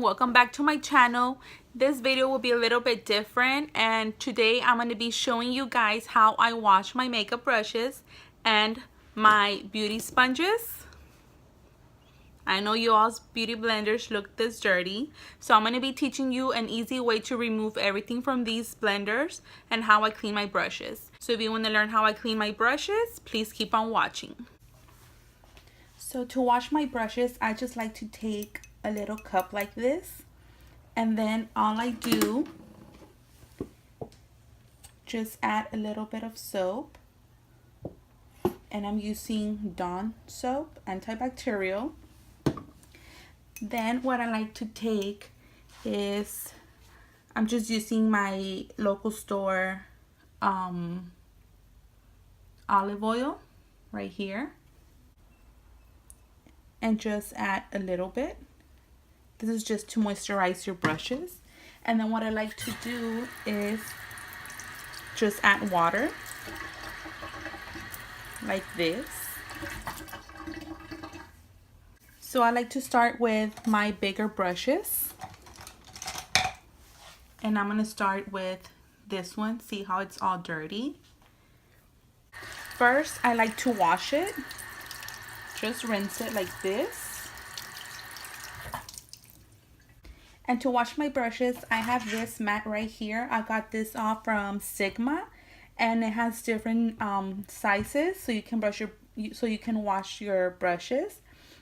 welcome back to my channel. This video will be a little bit different, and today I'm going to be showing you guys how I wash my makeup brushes and my beauty sponges. I know you all's beauty blenders look this dirty, so I'm going to be teaching you an easy way to remove everything from these blenders and how I clean my brushes. So if you want to learn how I clean my brushes, please keep on watching. So to wash my brushes, I just like to take a little cup like this, and then all I do, just add a little bit of soap, and I'm using Dawn soap, antibacterial. Then what I like to take is, I'm just using my local store olive oil right here, and just add a little bit. This is just to moisturize your brushes. And then what I like to do is just add water like this. So I like to start with my bigger brushes, and I'm going to start with this one. See how it's all dirty? First, I like to wash it. Just rinse it like this. And to wash my brushes, I have this mat right here. I got this off from Sigma, and it has different sizes, so you can wash your brushes.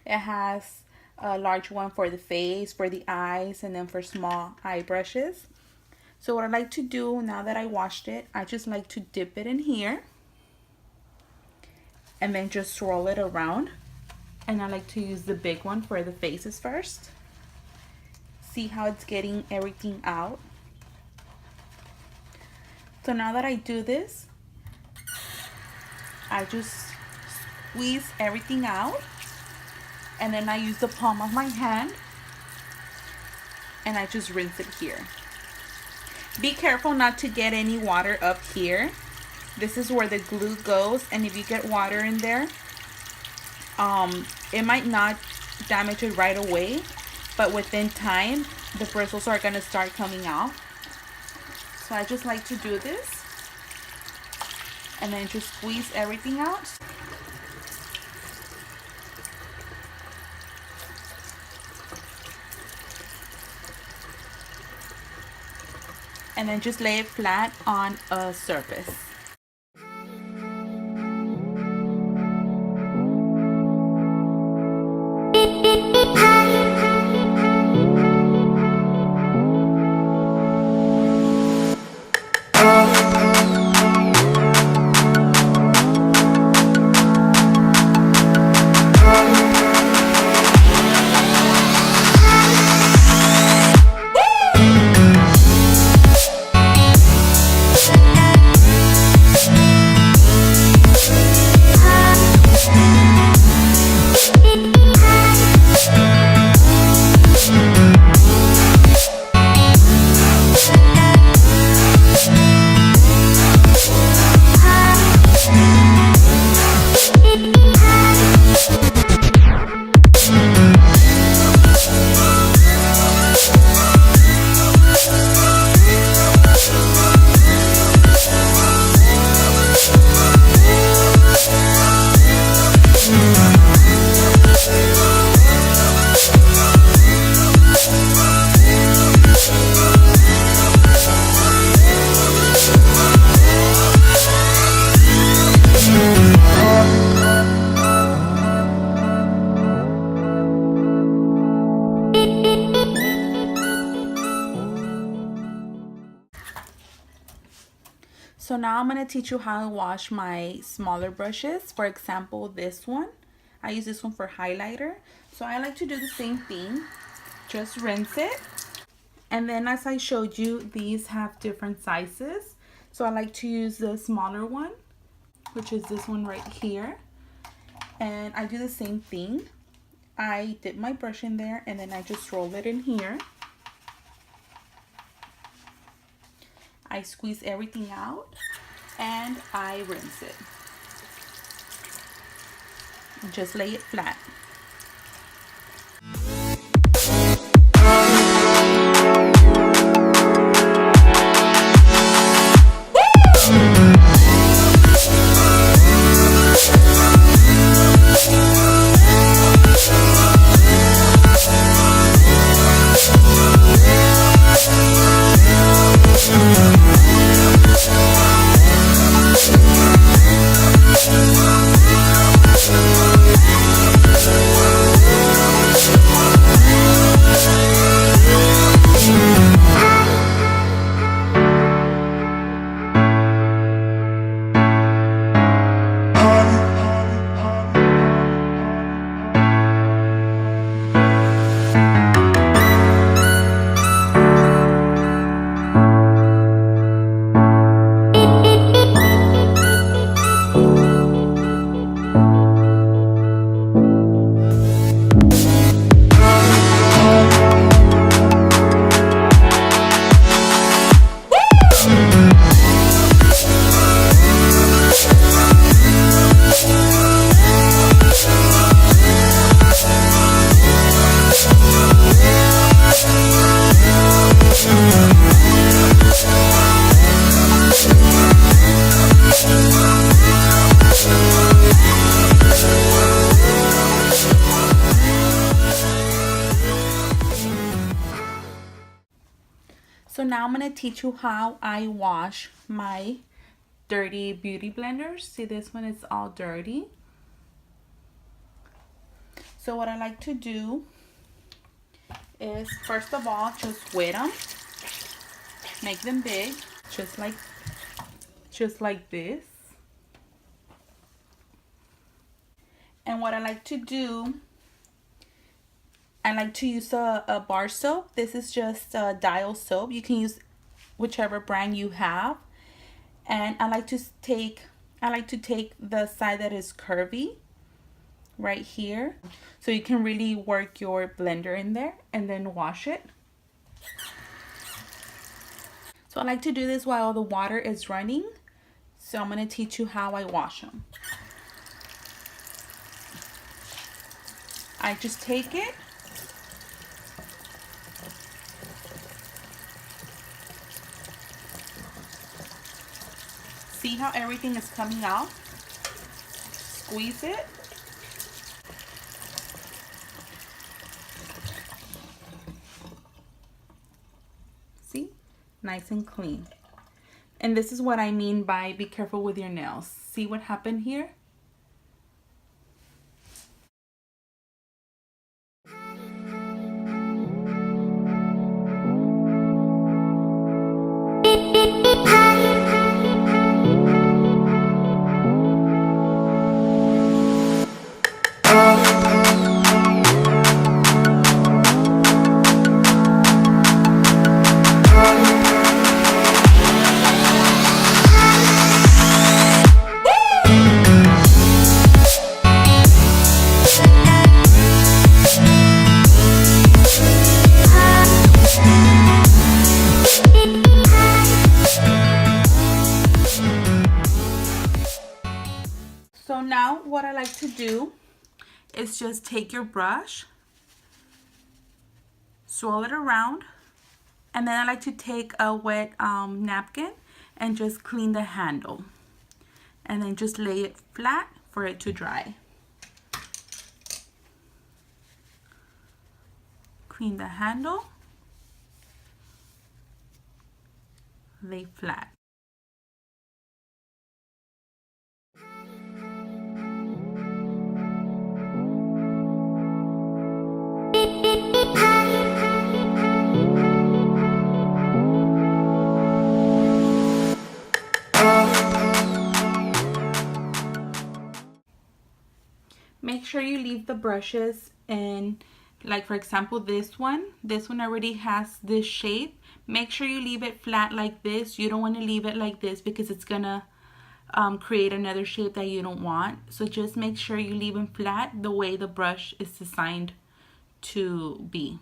It has a large one for the face, for the eyes, and then for small eye brushes. So what I like to do now that I washed it, I just like to dip it in here and then just swirl it around. And I like to use the big one for the faces first. See how it's getting everything out? So now that I do this, I just squeeze everything out, and then I use the palm of my hand and I just rinse it here. Be careful not to get any water up here. This is where the glue goes, and if you get water in there, it might not damage it right away, but within time the bristles are going to start coming out. So I just like to do this and then just squeeze everything out. And then just lay it flat on a surface. So now I'm going to teach you how to wash my smaller brushes. For example, this one. I use this one for highlighter. So I like to do the same thing. Just rinse it. And then as I showed you, these have different sizes. So I like to use the smaller one, which is this one right here. And I do the same thing. I dip my brush in there, and then I just roll it in here. I squeeze everything out, and I rinse it. And just lay it flat. now I'm going to teach you how I wash my dirty beauty blenders. See, this one is all dirty. So what I like to do is, first of all, just wet them. Make them big, just like this. And what I like to do, I like to use a bar soap. This is just Dial soap. You can use whichever brand you have. And I like to take the side that is curvy right here, so you can really work your blender in there and then wash it. So I like to do this while the water is running. So I'm going to teach you how I wash them. I just take it, see how everything is coming out, squeeze it, see, nice and clean. And this is what I mean by be careful with your nails. See what happened here? So now what I like to do is just take your brush, swirl it around, and then I like to take a wet napkin and just clean the handle. And then just lay it flat for it to dry. Clean the handle, lay flat. Make sure you leave the brushes in, like for example this one already has this shape. Make sure you leave it flat like this. You don't want to leave it like this because it's gonna create another shape that you don't want. So just make sure you leave them flat the way the brush is designed to be.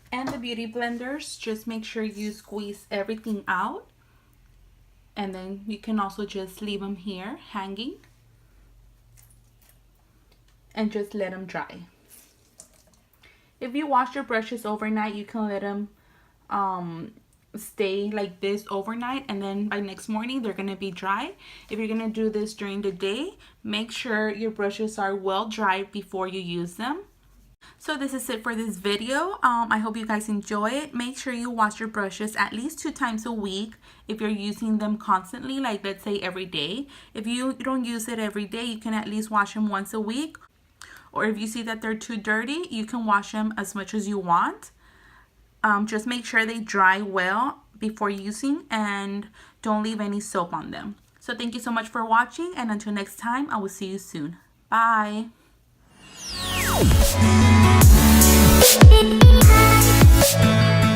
And the beauty blenders, just make sure you squeeze everything out, and then you can also just leave them here hanging and just let them dry. If you wash your brushes overnight, you can let them stay like this overnight, and then by next morning they're going to be dry. If you're going to do this during the day, make sure your brushes are well dried before you use them. So this is it for this video. I hope you guys enjoy it. Make sure you wash your brushes at least 2 times a week if you're using them constantly, like let's say every day. If you don't use it every day, you can at least wash them once a week. Or if you see that they're too dirty, you can wash them as much as you want. Just make sure they dry well before using, and don't leave any soap on them. So thank you so much for watching, and until next time, I will see you soon. Bye. We'll be right back.